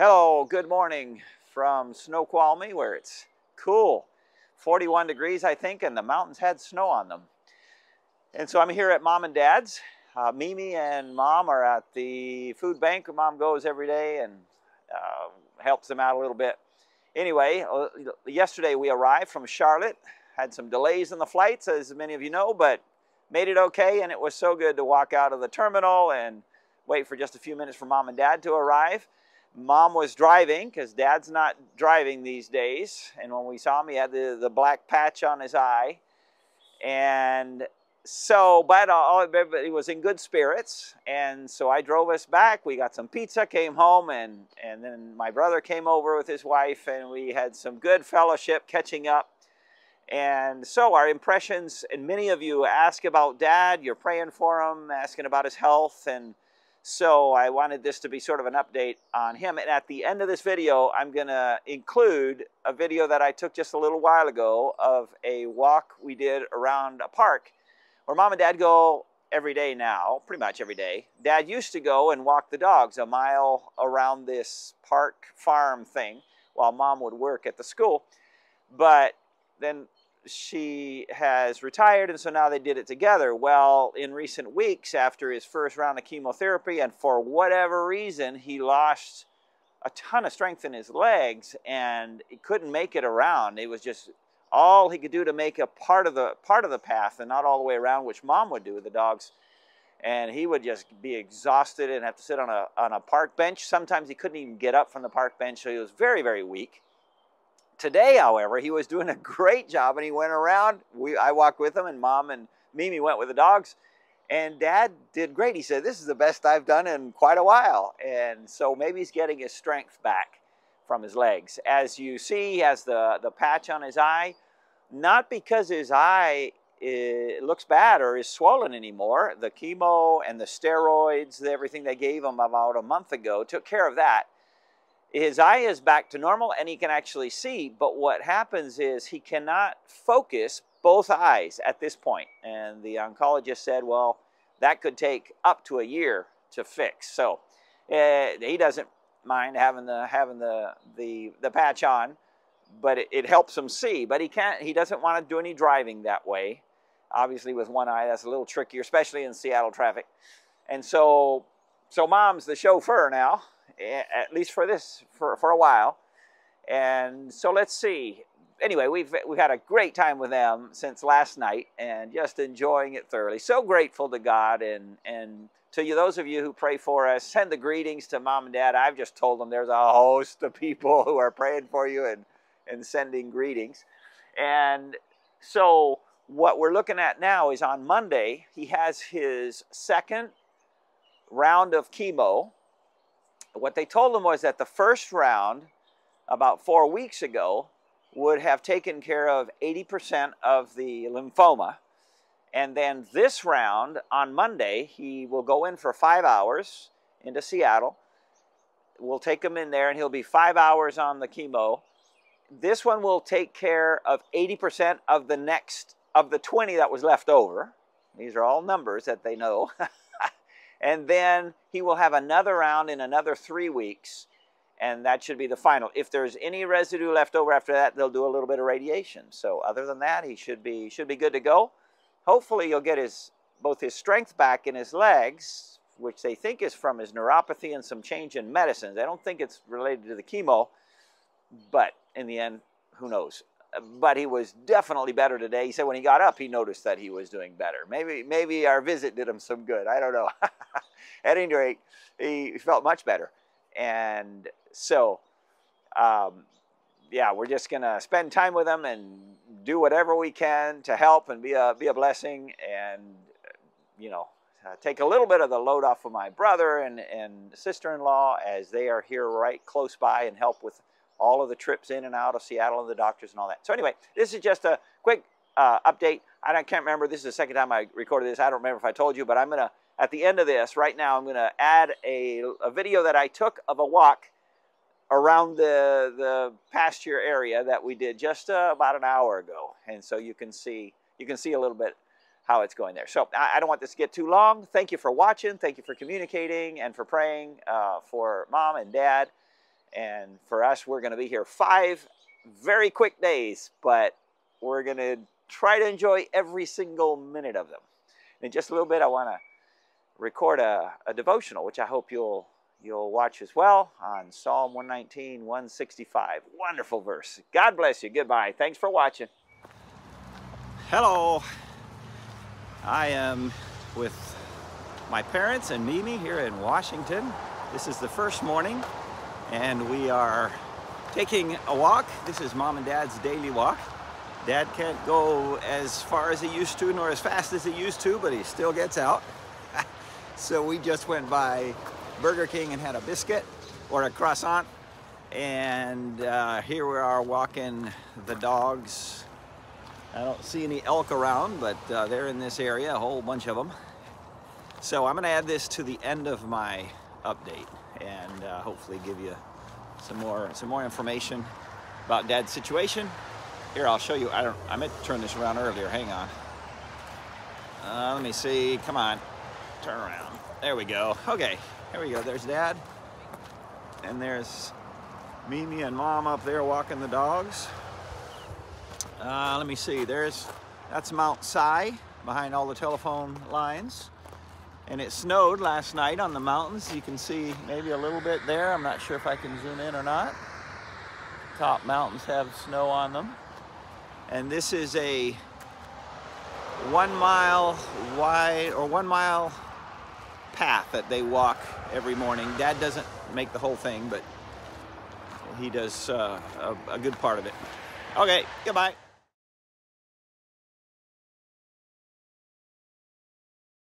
Hello, good morning from Snoqualmie, where it's cool. 41 degrees, I think, and the mountains had snow on them. And so I'm here at Mom and Dad's. Mimi and Mom are at the food bank where Mom goes every day and helps them out a little bit. Anyway, yesterday we arrived from Charlotte. Had some delays in the flights, as many of you know, but made it okay, and it was so good to walk out of the terminal and wait for just a few minutes for Mom and Dad to arrive. Mom was driving because Dad's not driving these days, and when we saw him, he had the black patch on his eye. And so, but everybody was in good spirits, and so I drove us back. We got some pizza, came home, and then my brother came over with his wife, and we had some good fellowship, catching up. And so our impressions, and many of you ask about Dad, you're praying for him, asking about his health, and so I wanted this to be sort of an update on him. And at the end of this video, I'm going to include a video that I took just a little while ago of a walk we did around a park where Mom and Dad go every day now, pretty much every day. Dad used to go and walk the dogs a mile around this park farm thing while Mom would work at the school. But then she has retired, and so now they did it together. Well, in recent weeks, after his first round of chemotherapy, and for whatever reason, he lost a ton of strength in his legs, and he couldn't make it around. It was just all he could do to make a part of the path, and not all the way around, which Mom would do with the dogs. And he would just be exhausted and have to sit on a park bench. Sometimes he couldn't even get up from the park bench, so he was very, very weak. Today, however, he was doing a great job, and he went around. I walked with him, and Mom and Mimi went with the dogs, and Dad did great. He said, "This is the best I've done in quite a while." And so maybe he's getting his strength back from his legs. As you see, he has the patch on his eye, not because his eye looks bad or is swollen anymore. The chemo and the steroids, everything they gave him about a month ago, took care of that. His eye is back to normal, and he can actually see, but what happens is he cannot focus both eyes at this point. And the oncologist said, well, that could take up to a year to fix. So he doesn't mind having the patch on, but it helps him see. But he doesn't want to do any driving that way. Obviously, with one eye, that's a little trickier, especially in Seattle traffic. And so Mom's the chauffeur now, at least for a while. And so let's see. Anyway, we've had a great time with them since last night, and just enjoying it thoroughly. So grateful to God, and to you, those of you who pray for us, send the greetings to Mom and Dad. I've just told them there's a host of people who are praying for you and sending greetings. And so what we're looking at now is on Monday, he has his second round of chemo. What they told him was that the first round, about 4 weeks ago, would have taken care of 80% of the lymphoma. And then this round, on Monday, he will go in for 5 hours into Seattle. We'll take him in there, and he'll be 5 hours on the chemo. This one will take care of 80% of the 20 that was left over. These are all numbers that they know. And then he will have another round in another 3 weeks, and that should be the final. If there's any residue left over after that, they'll do a little bit of radiation. So other than that, he should be good to go. Hopefully he'll get both his strength back in his legs, which they think is from his neuropathy and some change in medicines. I don't think it's related to the chemo, but in the end, who knows? But he was definitely better today. He said when he got up, he noticed that he was doing better. Maybe our visit did him some good. I don't know. At any rate, he felt much better. And so, yeah, we're just going to spend time with him and do whatever we can to help and be a blessing, and, you know, take a little bit of the load off of my brother and sister-in-law, as they are here right close by and help with all of the trips in and out of Seattle and the doctors and all that. So anyway, this is just a quick update. I can't remember. This is the second time I recorded this. I don't remember if I told you, but I'm going to, at the end of this, right now, I'm going to add a video that I took of a walk around the pasture area that we did just about an hour ago. And so you can see a little bit how it's going there. So I don't want this to get too long. Thank you for watching. Thank you for communicating and for praying for Mom and Dad. And for us, we're going to be here 5 very quick days, but we're going to try to enjoy every single minute of them. In just a little bit, I want to record a devotional, which I hope you'll watch as well, on Psalm 119, 165. Wonderful verse. God bless you. Goodbye. Thanks for watching. Hello. I am with my parents and Mimi here in Washington. This is the first morning, and we are taking a walk. This is Mom and Dad's daily walk. Dad can't go as far as he used to, nor as fast as he used to, but he still gets out. So we just went by Burger King and had a biscuit or a croissant, and here we are walking the dogs. I don't see any elk around, but they're in this area, a whole bunch of them. So I'm going to add this to the end of my update, and hopefully give you some more information about Dad's situation. Here, I'll show you. I meant to turn this around earlier. Hang on. Let me see. Come on. Turn around. There we go. Okay. Here we go. There's Dad. And there's Mimi and Mom up there walking the dogs. Let me see. That's Mount Si behind all the telephone lines. And it snowed last night on the mountains. You can see maybe a little bit there. I'm not sure if I can zoom in or not. Top mountains have snow on them. And this is a 1 mile wide or 1 mile path that they walk every morning. Dad doesn't make the whole thing, but he does a good part of it. Okay, goodbye.